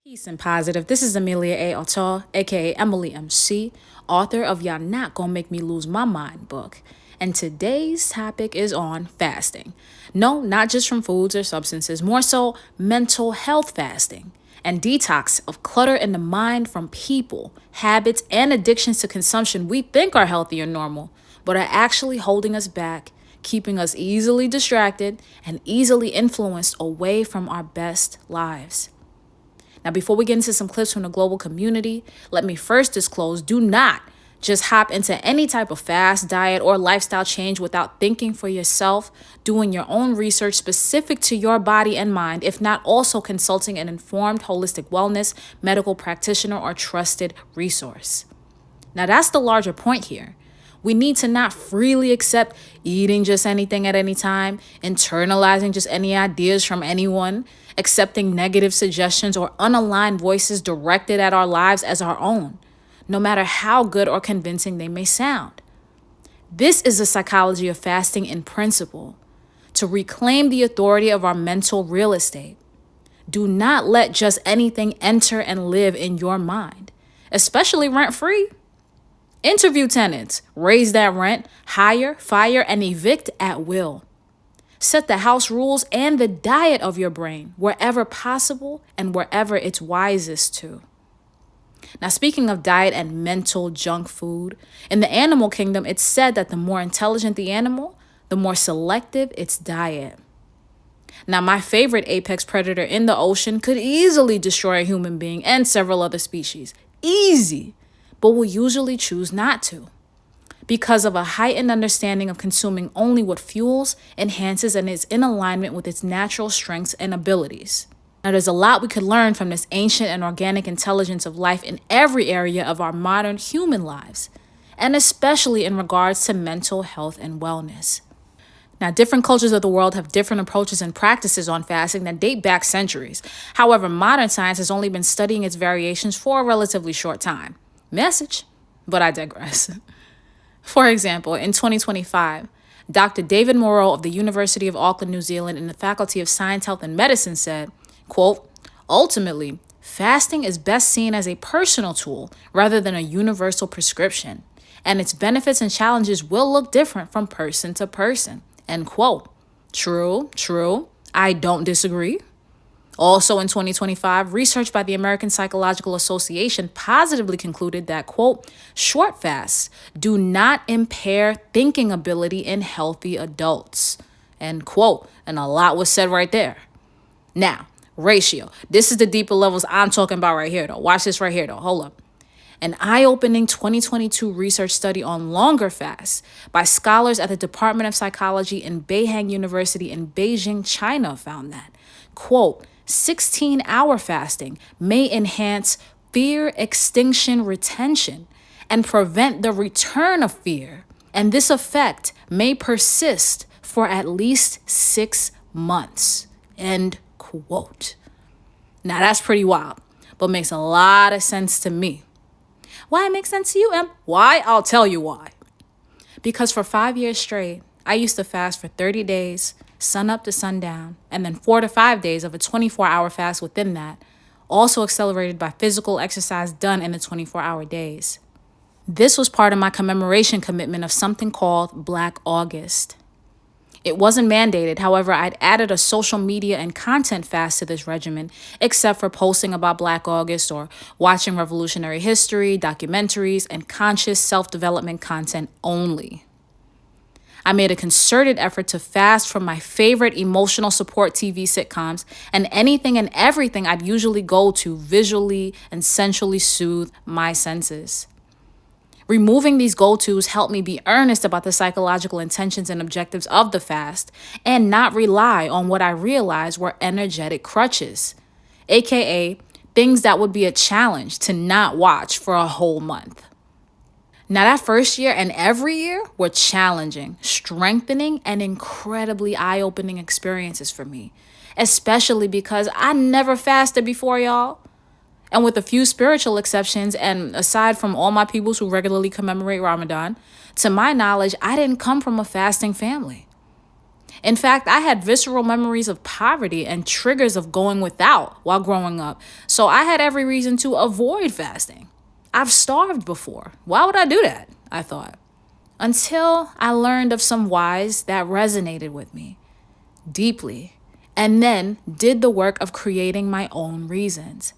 Peace and positive. This is Amelia A. Autor, aka Emily MC, author of Y'all Not Gonna Make Me Lose My Mind book. And today's topic is on fasting. No, not just from foods or substances, more so mental health fasting and detox of clutter in the mind from people, habits, and addictions to consumption we think are healthy or normal, but are actually holding us back, keeping us easily distracted and easily influenced away from our best lives. Now, before we get into some clips from the global community, let me first disclose, do not just hop into any type of fast, diet, or lifestyle change without thinking for yourself, doing your own research specific to your body and mind, if not also consulting an informed holistic wellness, medical practitioner, or trusted resource. Now, that's the larger point here. We need to not freely accept eating just anything at any time, internalizing just any ideas from anyone, accepting negative suggestions or unaligned voices directed at our lives as our own, no matter how good or convincing they may sound. This is the psychology of fasting in principle, to reclaim the authority of our mental real estate. Do not let just anything enter and live in your mind, especially rent-free. Interview tenants, raise that rent, hire, fire, and evict at will. Set the house rules and the diet of your brain wherever possible and wherever it's wisest to. Now, speaking of diet and mental junk food, in the animal kingdom, it's said that the more intelligent the animal, the more selective its diet. Now, my favorite apex predator in the ocean could easily destroy a human being and several other species. Easy. But will usually choose not to, because of a heightened understanding of consuming only what fuels, enhances, and is in alignment with its natural strengths and abilities. Now, there's a lot we could learn from this ancient and organic intelligence of life in every area of our modern human lives, and especially in regards to mental health and wellness. Now, different cultures of the world have different approaches and practices on fasting that date back centuries. However, modern science has only been studying its variations for a relatively short time. Message, but I digress. For example, in 2025, Dr. David Moreau of the University of Auckland, New Zealand, in the Faculty of Science, Health, and Medicine said, quote, ultimately, fasting is best seen as a personal tool rather than a universal prescription, and its benefits and challenges will look different from person to person, end quote. True. I don't disagree. Also in 2025, research by the American Psychological Association positively concluded that, quote, short fasts do not impair thinking ability in healthy adults, end quote. And a lot was said right there. Now, ratio. This is the deeper levels I'm talking about right here, though. Watch this right here, though. Hold up. An eye-opening 2022 research study on longer fasts by scholars at the Department of Psychology in Beihang University in Beijing, China found that, quote, 16-hour fasting may enhance fear extinction retention and prevent the return of fear. And this effect may persist for at least 6 months. End quote. Now that's pretty wild, but makes a lot of sense to me. Why it makes sense to you, Em? Why? I'll tell you why. Because for 5 years straight, I used to fast for 30 days, sun up to sundown, and then 4 to 5 days of a 24-hour fast within that, also accelerated by physical exercise done in the 24-hour days. This was part of my commemoration commitment of something called Black August. It wasn't mandated, however, I'd added a social media and content fast to this regimen, except for posting about Black August or watching revolutionary history, documentaries, and conscious self-development content only. I made a concerted effort to fast from my favorite emotional support TV sitcoms and anything and everything I'd usually go to visually and sensually soothe my senses. Removing these go-tos helped me be earnest about the psychological intentions and objectives of the fast and not rely on what I realized were energetic crutches, aka things that would be a challenge to not watch for a whole month. Now, that first year and every year were challenging, strengthening, and incredibly eye-opening experiences for me, especially because I never fasted before, y'all. And with a few spiritual exceptions, and aside from all my peoples who regularly commemorate Ramadan, to my knowledge, I didn't come from a fasting family. In fact, I had visceral memories of poverty and triggers of going without while growing up, so I had every reason to avoid fasting. I've starved before. Why would I do that? I thought. Until I learned of some whys that resonated with me deeply, and then did the work of creating my own reasons.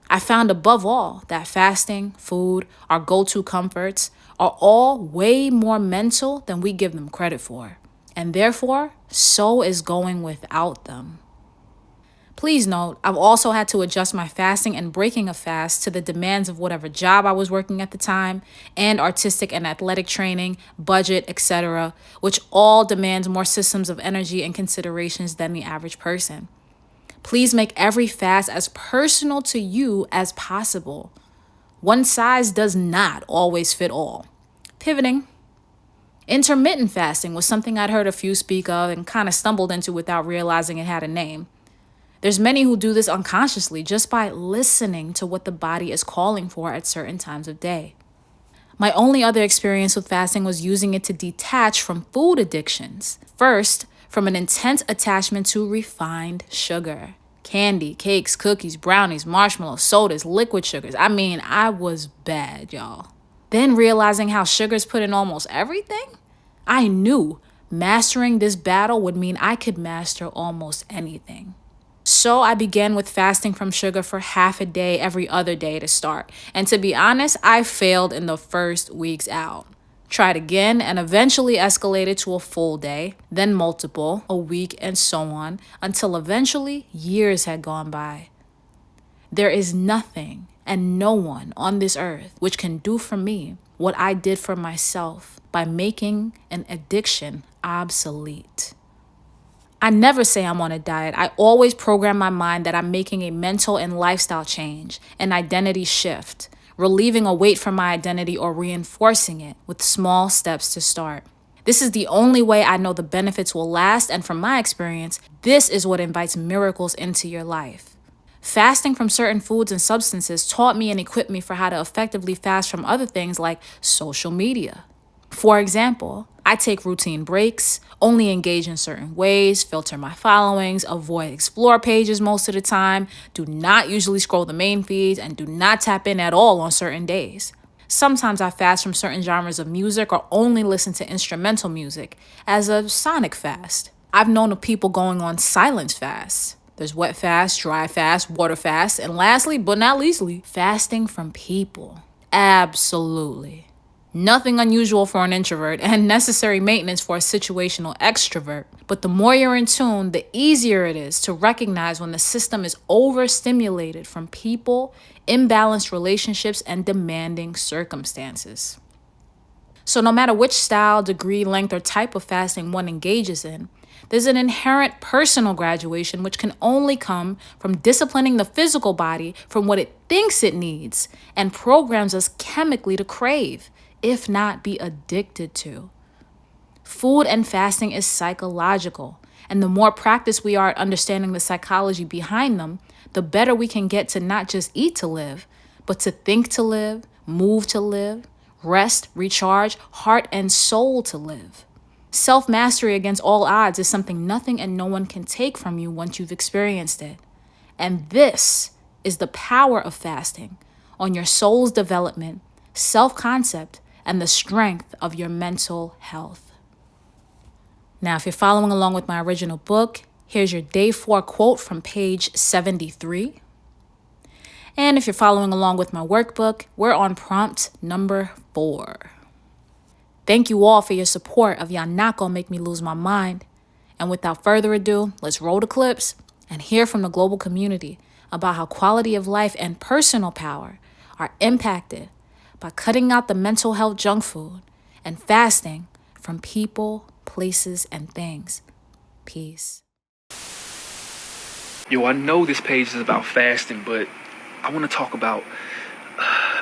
I found above all that fasting, food, our go to comforts are all way more mental than we give them credit for. And therefore, so is going without them. Please note, I've also had to adjust my fasting and breaking a fast to the demands of whatever job I was working at the time, and artistic and athletic training, budget, etc., which all demands more systems of energy and considerations than the average person. Please make every fast as personal to you as possible. One size does not always fit all. Pivoting. Intermittent fasting was something I'd heard a few speak of and kind of stumbled into without realizing it had a name. There's many who do this unconsciously just by listening to what the body is calling for at certain times of day. My only other experience with fasting was using it to detach from food addictions. First, from an intense attachment to refined sugar. Candy, cakes, cookies, brownies, marshmallows, sodas, liquid sugars. I mean, I was bad, y'all. Then realizing how sugars put in almost everything, I knew mastering this battle would mean I could master almost anything. So I began with fasting from sugar for half a day every other day to start. And to be honest, I failed in the first weeks out. Tried again and eventually escalated to a full day, then multiple, a week, and so on, until eventually years had gone by. There is nothing and no one on this earth which can do for me what I did for myself by making an addiction obsolete. I never say I'm on a diet. I always program my mind that I'm making a mental and lifestyle change, an identity shift, relieving a weight from my identity or reinforcing it with small steps to start. This is the only way I know the benefits will last, and from my experience, this is what invites miracles into your life. Fasting from certain foods and substances taught me and equipped me for how to effectively fast from other things like social media. For example, I take routine breaks, only engage in certain ways, filter my followings, avoid explore pages most of the time, do not usually scroll the main feeds, and do not tap in at all on certain days. Sometimes I fast from certain genres of music or only listen to instrumental music as a sonic fast. I've known of people going on silence fasts. There's wet fast, dry fast, water fast, and lastly, but not leastly, fasting from people. Absolutely. Nothing unusual for an introvert and necessary maintenance for a situational extrovert. But the more you're in tune, the easier it is to recognize when the system is overstimulated from people, imbalanced relationships, and demanding circumstances. So no matter which style, degree, length, or type of fasting one engages in, there's an inherent personal graduation which can only come from disciplining the physical body from what it thinks it needs and programs us chemically to crave, if not be addicted to. Food and fasting is psychological, and the more practice we are at understanding the psychology behind them, the better we can get to not just eat to live, but to think to live, move to live, rest, recharge, heart and soul to live. Self-mastery against all odds is something nothing and no one can take from you once you've experienced it. And this is the power of fasting on your soul's development, self-concept, and the strength of your mental health. Now, if you're following along with my original book, here's your day 4 quote from page 73. And if you're following along with my workbook, we're on prompt number 4. Thank you all for your support of Y'all Not Gonna Make Me Lose My Mind. And without further ado, let's roll the clips and hear from the global community about how quality of life and personal power are impacted by cutting out the mental health junk food and fasting from people, places, and things. Peace. Yo, I know this page is about fasting, but I want to talk about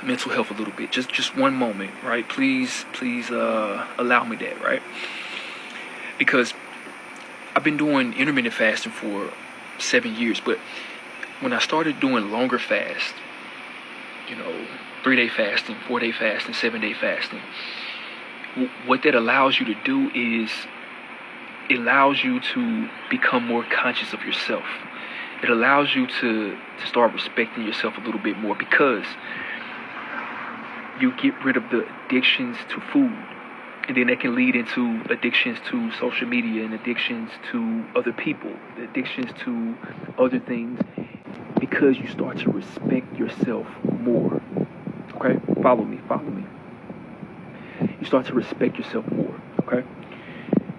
mental health a little bit. Just one moment, right? Please, allow me that, right? Because I've been doing intermittent fasting for 7 years, but when I started doing longer fast, 3-day fasting, 4-day fasting, 7-day fasting, what that allows you to do is it allows you to become more conscious of yourself. It allows you to start respecting yourself a little bit more, because you get rid of the addictions to food. And then that can lead into addictions to social media and addictions to other people, addictions to other things, because you start to respect yourself more. Okay? Follow me. You start to respect yourself more. Okay?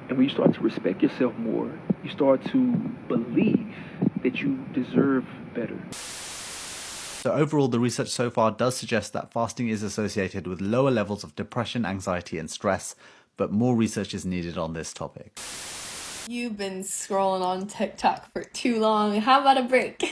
And when you start to respect yourself more, you start to believe that you deserve better. So overall, the research so far does suggest that fasting is associated with lower levels of depression, anxiety, and stress, but more research is needed on this topic. You've been scrolling on TikTok for too long. How about a break?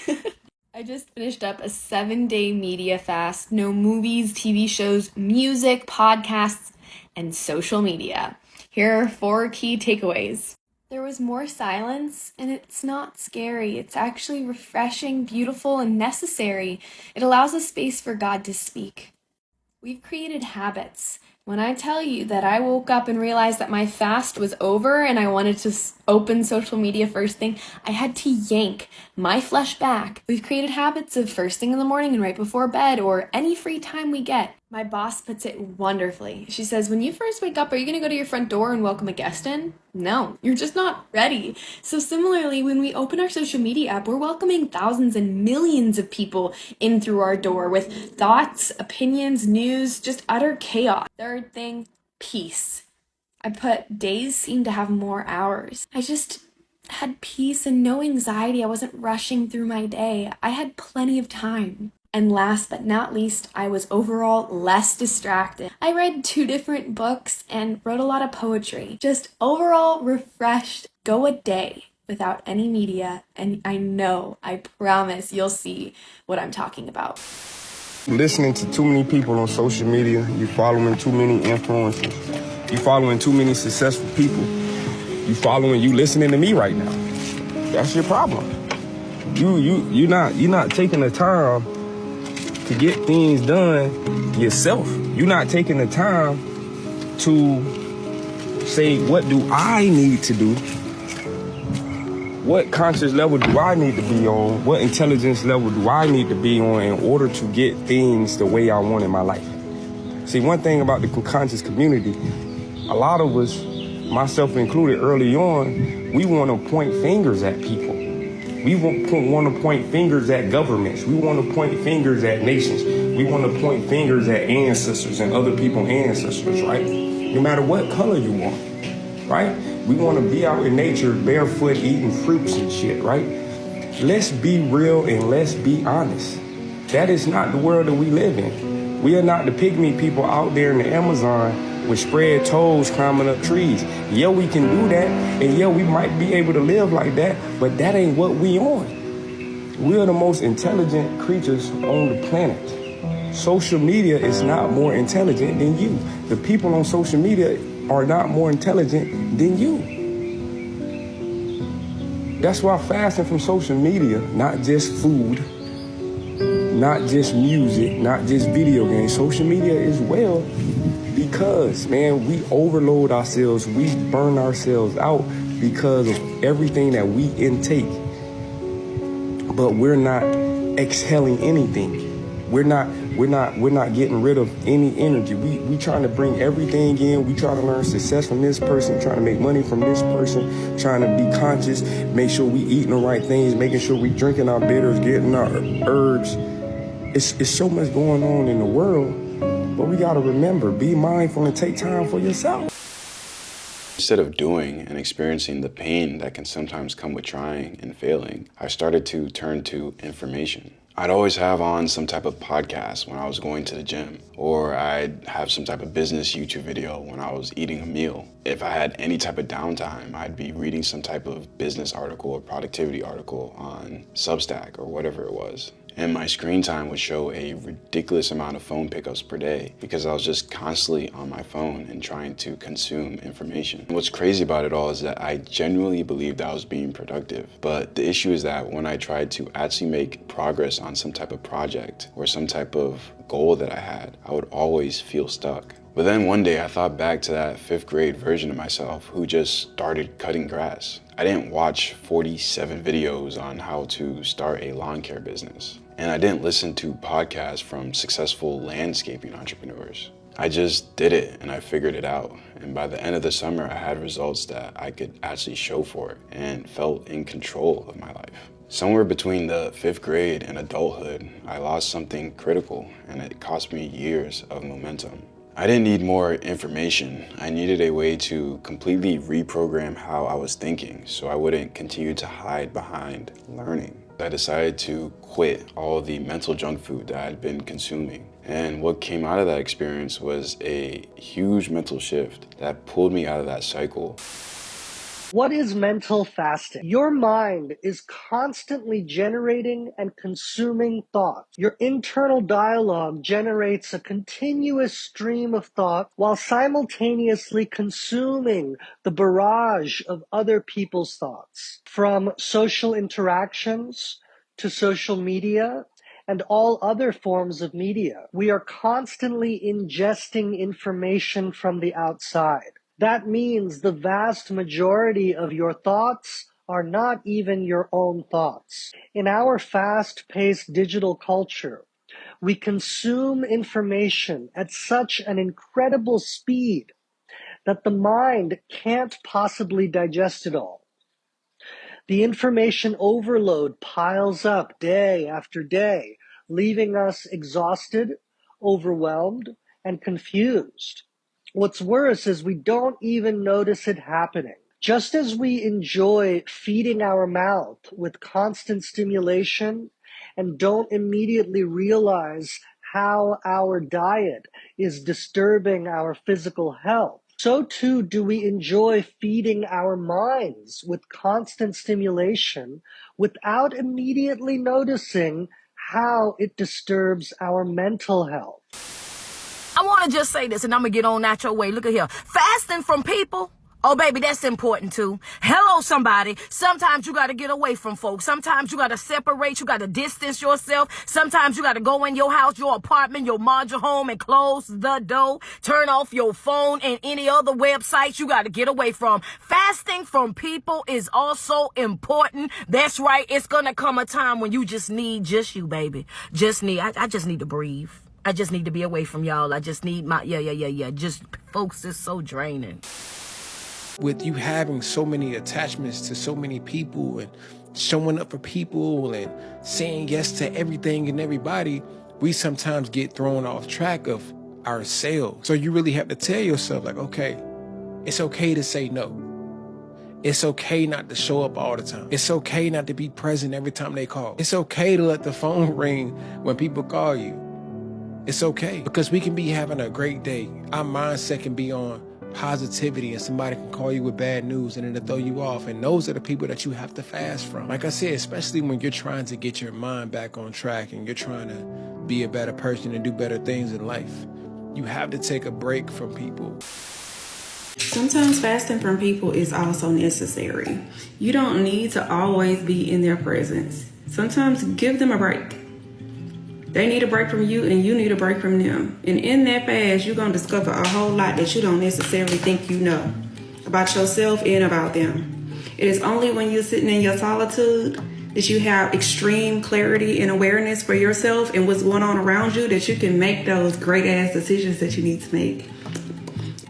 I just finished up a 7-day media fast. No movies, TV shows, music, podcasts, and social media. Here are 4 key takeaways. There was more silence, and it's not scary. It's actually refreshing, beautiful, and necessary. It allows a space for God to speak. We've created habits. When I tell you that I woke up and realized that my fast was over and I wanted to open social media first thing, I had to yank my flesh back. We've created habits of first thing in the morning and right before bed, or any free time we get. My boss puts it wonderfully. She says, when you first wake up, are you going to go to your front door and welcome a guest in? No, you're just not ready. So similarly, when we open our social media app, we're welcoming thousands and millions of people in through our door with thoughts, opinions, news, just utter chaos. Third thing, peace. I put days seem to have more hours. I just had peace and no anxiety. I wasn't rushing through my day. I had plenty of time. And last but not least, I was overall less distracted. I read 2 different books and wrote a lot of poetry. Just overall refreshed. Go a day without any media, and I promise you'll see what I'm talking about. Listening to too many people on social media, you following too many influencers, you following too many successful people, you listening to me right now. That's your problem. You're not taking the time to get things done yourself. You're not taking the time to say, what do I need to do? What conscious level do I need to be on? What intelligence level do I need to be on in order to get things the way I want in my life? See, one thing about the conscious community, a lot of us, myself included early on, we want to point fingers at people. We want to point fingers at governments. We want to point fingers at nations. We want to point fingers at ancestors and other people's ancestors, right? No matter what color you want, right? We want to be out in nature barefoot eating fruits and shit, right? Let's be real and let's be honest. That is not the world that we live in. We are not the pygmy people out there in the Amazon with spread toes climbing up trees. Yeah, we can do that, and yeah, we might be able to live like that, but that ain't what we on. We are the most intelligent creatures on the planet. Social media is not more intelligent than you. The people on social media are not more intelligent than you. That's why fasting from social media, not just food, not just music, not just video games, social media as well, because, man, we overload ourselves, we burn ourselves out because of everything that we intake. But we're not exhaling anything. We're not getting rid of any energy. We trying to bring everything in. We try to learn success from this person, trying to make money from this person, trying to be conscious, make sure we eating the right things, making sure we drinking our bitters, getting our herbs. It's so much going on in the world, but we got to remember, be mindful and take time for yourself. Instead of doing and experiencing the pain that can sometimes come with trying and failing, I started to turn to information. I'd always have on some type of podcast when I was going to the gym, or I'd have some type of business YouTube video when I was eating a meal. If I had any type of downtime, I'd be reading some type of business article or productivity article on Substack or whatever it was. And my screen time would show a ridiculous amount of phone pickups per day because I was just constantly on my phone and trying to consume information. And what's crazy about it all is that I genuinely believed I was being productive. But the issue is that when I tried to actually make progress on some type of project or some type of goal that I had, I would always feel stuck. But then one day I thought back to that 5th grade version of myself who just started cutting grass. I didn't watch 47 videos on how to start a lawn care business. And I didn't listen to podcasts from successful landscaping entrepreneurs. I just did it and I figured it out. And by the end of the summer, I had results that I could actually show for it and felt in control of my life. Somewhere between the 5th grade and adulthood, I lost something critical and it cost me years of momentum. I didn't need more information. I needed a way to completely reprogram how I was thinking so I wouldn't continue to hide behind learning. I decided to quit all the mental junk food that I'd been consuming. And what came out of that experience was a huge mental shift that pulled me out of that cycle. What is mental fasting? Your mind is constantly generating and consuming thoughts. Your internal dialogue generates a continuous stream of thought while simultaneously consuming the barrage of other people's thoughts. From social interactions to social media and all other forms of media, we are constantly ingesting information from the outside. That means the vast majority of your thoughts are not even your own thoughts. In our fast-paced digital culture, we consume information at such an incredible speed that the mind can't possibly digest it all. The information overload piles up day after day, leaving us exhausted, overwhelmed, and confused. What's worse is we don't even notice it happening. Just as we enjoy feeding our mouth with constant stimulation and don't immediately realize how our diet is disturbing our physical health, so too do we enjoy feeding our minds with constant stimulation without immediately noticing how it disturbs our mental health. I want to just say this, and I'm going to get on out your way. Look at here. Fasting from people. Oh, baby, that's important, too. Hello, somebody. Sometimes you got to get away from folks. Sometimes you got to separate. You got to distance yourself. Sometimes you got to go in your house, your apartment, your module home, and close the door. Turn off your phone and any other websites you got to get away from. Fasting from people is also important. That's right. It's going to come a time when you just need just you, baby. I just need to breathe. I just need to be away from y'all. I just need my, just folks, it's so draining. With you having so many attachments to so many people and showing up for people and saying yes to everything and everybody, we sometimes get thrown off track of ourselves. So you really have to tell yourself, like, okay, it's okay to say no. It's okay not to show up all the time. It's okay not to be present every time they call. It's okay to let the phone ring when people call you. It's okay, because we can be having a great day. Our mindset can be on positivity, and somebody can call you with bad news and it'll throw you off. And those are the people that you have to fast from. Like I said, especially when you're trying to get your mind back on track and you're trying to be a better person and do better things in life. You have to take a break from people. Sometimes fasting from people is also necessary. You don't need to always be in their presence. Sometimes give them a break. They need a break from you and you need a break from them. And in that fast, you're going to discover a whole lot that you don't necessarily think you know about yourself and about them. It is only when you're sitting in your solitude that you have extreme clarity and awareness for yourself and what's going on around you that you can make those great ass decisions that you need to make.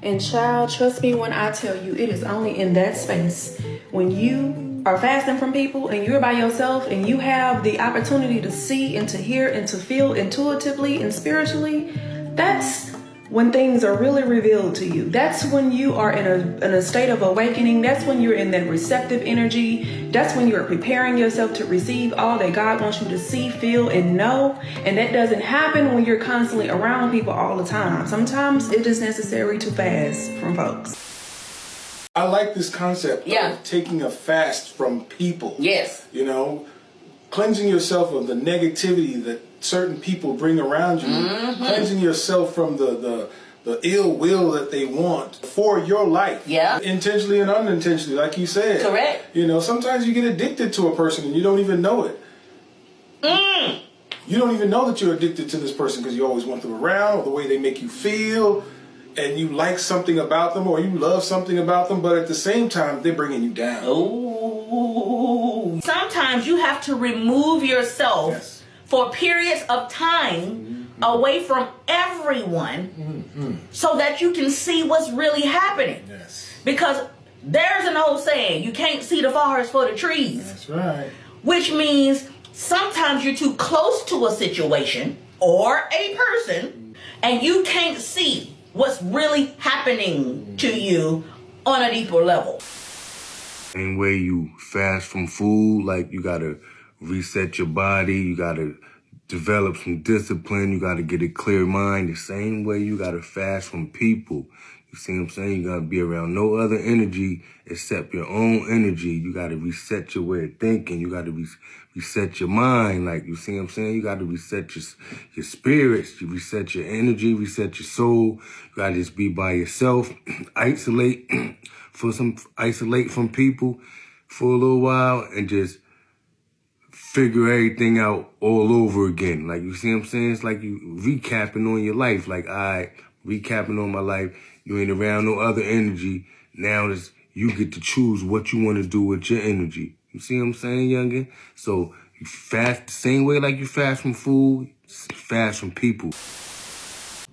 And child, trust me when I tell you, it is only in that space when you are fasting from people and you're by yourself and you have the opportunity to see and to hear and to feel intuitively and spiritually, that's when things are really revealed to you. That's when you are in a state of awakening. That's when you're in that receptive energy. That's when you're preparing yourself to receive all that God wants you to see, feel, and know. And that doesn't happen when you're constantly around people all the time. Sometimes it is necessary to fast from folks. I like this concept of taking a fast from people. Yes. You know, cleansing yourself of the negativity that certain people bring around you. Mm-hmm. Cleansing yourself from the ill will that they want for your life. Yeah. Intentionally and unintentionally, like you said. Correct. You know, sometimes you get addicted to a person and you don't even know it. You don't even know that you're addicted to this person because you always want them around, or the way they make you feel, and you like something about them, or you love something about them, but at the same time, they're bringing you down. Oh. Sometimes you have to remove yourself for periods of time away from everyone so that you can see what's really happening. Because there's an old saying, you can't see the forest for the trees. That's right. Which means sometimes you're too close to a situation or a person and you can't see what's really happening to you on a deeper level. Same way you fast from food, like you gotta reset your body, you gotta develop some discipline, you gotta get a clear mind. The same way you gotta fast from people. You see what I'm saying? You gotta be around no other energy except your own energy. You gotta reset your way of thinking. You gotta reset your mind. Like, you see what I'm saying? You gotta reset your spirits. You reset your energy, reset your soul. You gotta just be by yourself. Isolate from people for a little while and just figure everything out all over again. Like, you see what I'm saying? It's like you recapping on your life. Like, recapping on my life. You ain't around no other energy. Now you get to choose what you want to do with your energy. You see what I'm saying, youngin? So you fast the same way like you fast from food, fast from people.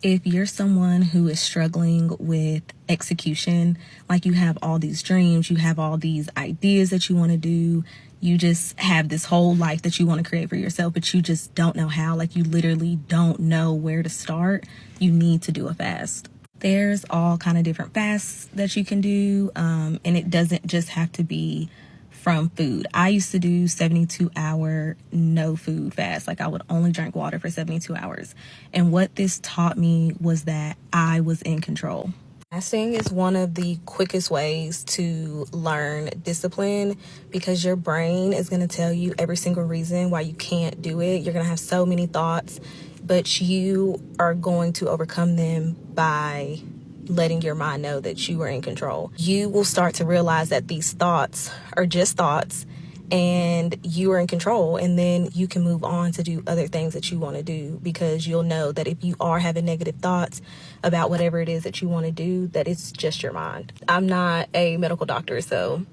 If you're someone who is struggling with execution, like you have all these dreams, you have all these ideas that you want to do, you just have this whole life that you want to create for yourself, but you just don't know how, like you literally don't know where to start, you need to do a fast. There's all kind of different fasts that you can do, and it doesn't just have to be from food. I used to do 72-hour no food fast. Like I would only drink water for 72 hours. And what this taught me was that I was in control. Fasting is one of the quickest ways to learn discipline because your brain is going to tell you every single reason why you can't do it. You're going to have so many thoughts, but you are going to overcome them by letting your mind know that you are in control. You will start to realize that these thoughts are just thoughts and you are in control, and then you can move on to do other things that you want to do because you'll know that if you are having negative thoughts about whatever it is that you want to do, that it's just your mind. I'm not a medical doctor, so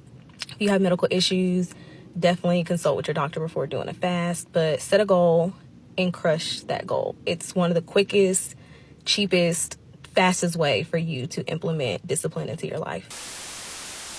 if you have medical issues, definitely consult with your doctor before doing a fast, but set a goal and crush that goal. It's one of the quickest, cheapest, fastest way for you to implement discipline into your life.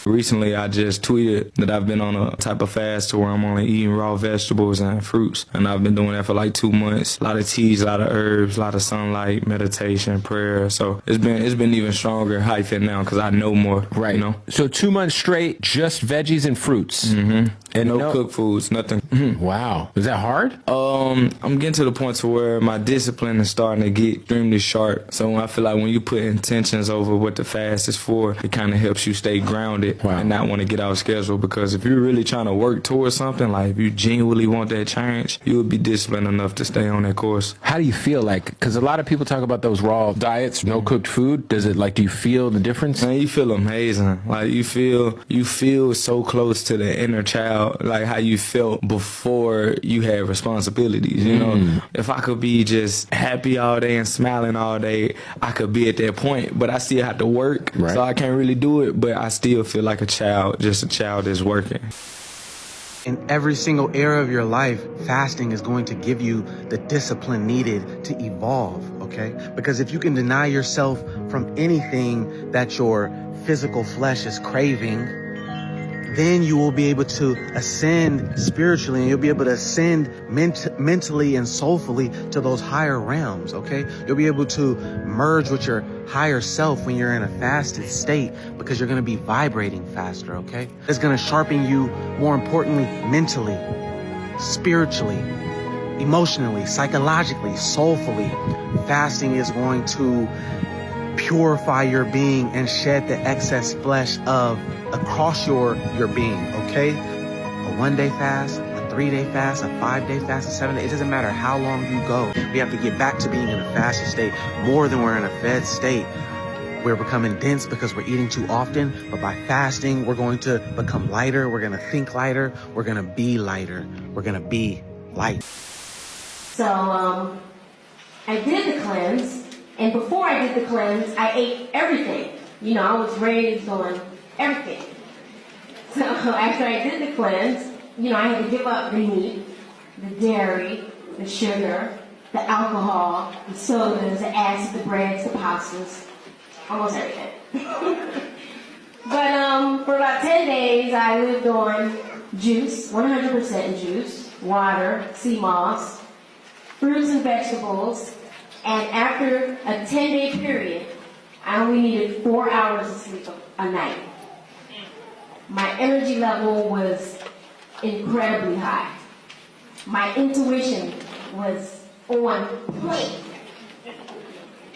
Recently, I just tweeted that I've been on a type of fast to where I'm only eating raw vegetables and fruits. And I've been doing that for like 2 months. A lot of teas, a lot of herbs, a lot of sunlight, meditation, prayer. So it's been even stronger hyping now because I know more. Right. You know? So 2 months straight, just veggies and fruits. Mm-hmm. And no cooked foods, nothing. Mm-hmm. Wow. Is that hard? I'm getting to the point to where my discipline is starting to get extremely sharp. So I feel like when you put intentions over what the fast is for, it kind of helps you stay grounded. Wow. And not want to get out of schedule, because if you're really trying to work towards something, like if you genuinely want that change, you would be disciplined enough to stay on that course. How do you feel like, because a lot of people talk about those raw diets, no cooked food. Does it, like, do you feel the difference? Man, you feel amazing. Like you feel so close to the inner child, like how you felt before you had responsibilities, you know? If I could be just happy all day and smiling all day, I could be at that point, but I still have to work, right. So I can't really do it, but I still feel like a child, just a child that's working. In every single area of your life, fasting is going to give you the discipline needed to evolve, okay? Because if you can deny yourself from anything that your physical flesh is craving, then you will be able to ascend spiritually, and you'll be able to ascend mentally and soulfully to those higher realms, okay? You'll be able to merge with your higher self when you're in a fasted state, because you're going to be vibrating faster, okay? It's going to sharpen you, more importantly, mentally, spiritually, emotionally, psychologically, soulfully. Fasting is going to purify your being and shed the excess flesh across your being, okay? A 1-day fast, a 3-day fast, a 5-day fast, a 7-day, it doesn't matter how long you go. We have to get back to being in a fasted state more than we're in a fed state. We're becoming dense because we're eating too often, but by fasting, we're going to become lighter, we're going to think lighter, we're going to be lighter, we're going to be light. So I did the cleanse, and before I did the cleanse, I ate everything. You know, I was raised on everything. So after I did the cleanse, you know, I had to give up the meat, the dairy, the sugar, the alcohol, the sodas, the acid, the breads, the pastas, almost everything. But for about 10 days, I lived on juice, 100% juice, water, sea moss, fruits and vegetables, and after a 10-day period, I only needed 4 hours of sleep a night. My energy level was incredibly high. My intuition was on point.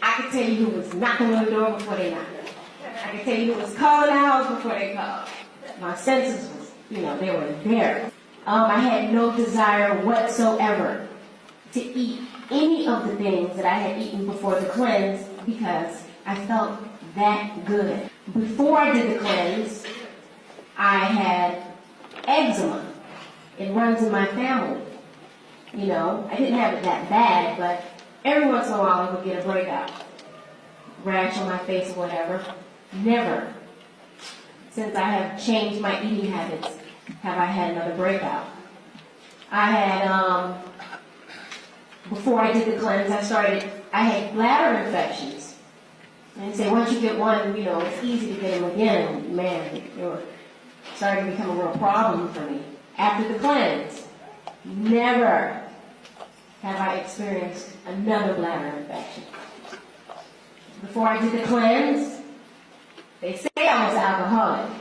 I could tell you who was knocking on the door before they knocked. I could tell you who was calling the house before they called. My senses was, you know, they were there. I had no desire whatsoever to eat any of the things that I had eaten before the cleanse because I felt that good. Before I did the cleanse, I had eczema. It runs in my family. You know, I didn't have it that bad, but every once in a while I would get a breakout. Rash on my face or whatever. Never, since I have changed my eating habits, have I had another breakout. I had, before I did the cleanse, I had bladder infections. And say, once you get one, you know, it's easy to get them again. Man, it started to become a real problem for me. After the cleanse, never have I experienced another bladder infection. Before I did the cleanse, they say I was alcoholic.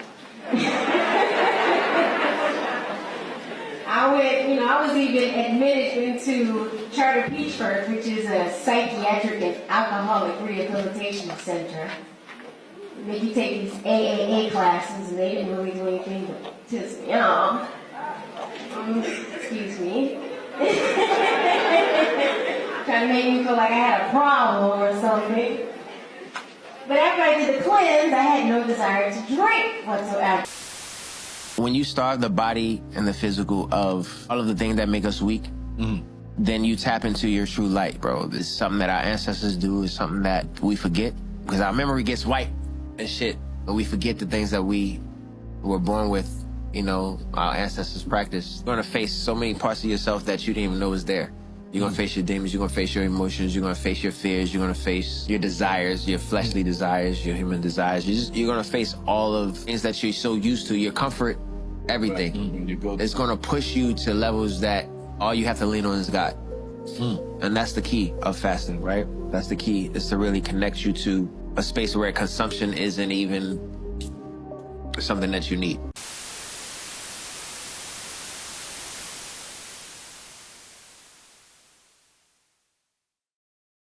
I was even admitted into Charter Peachford, which is a psychiatric and alcoholic rehabilitation center. They make you take these AAA classes, and they didn't really do anything but just, you know, excuse me. Trying to make me feel like I had a problem or something. But after I did the cleanse, I had no desire to drink whatsoever. When you starve the body and the physical of all of the things that make us weak, then you tap into your true light, bro. This is something that our ancestors do. It's something that we forget because our memory gets wiped and shit, but we forget the things that we were born with, you know, our ancestors practice. You're gonna face so many parts of yourself that you didn't even know was there. You're gonna face your demons, you're gonna face your emotions, you're gonna face your fears, you're gonna face your desires, your fleshly desires, your human desires. You're gonna face all of things that you're so used to, your comfort, everything. It's gonna push you to levels that all you have to lean on is God. And that's the key of fasting, right? That's the key, is to really connect you to a space where consumption isn't even something that you need.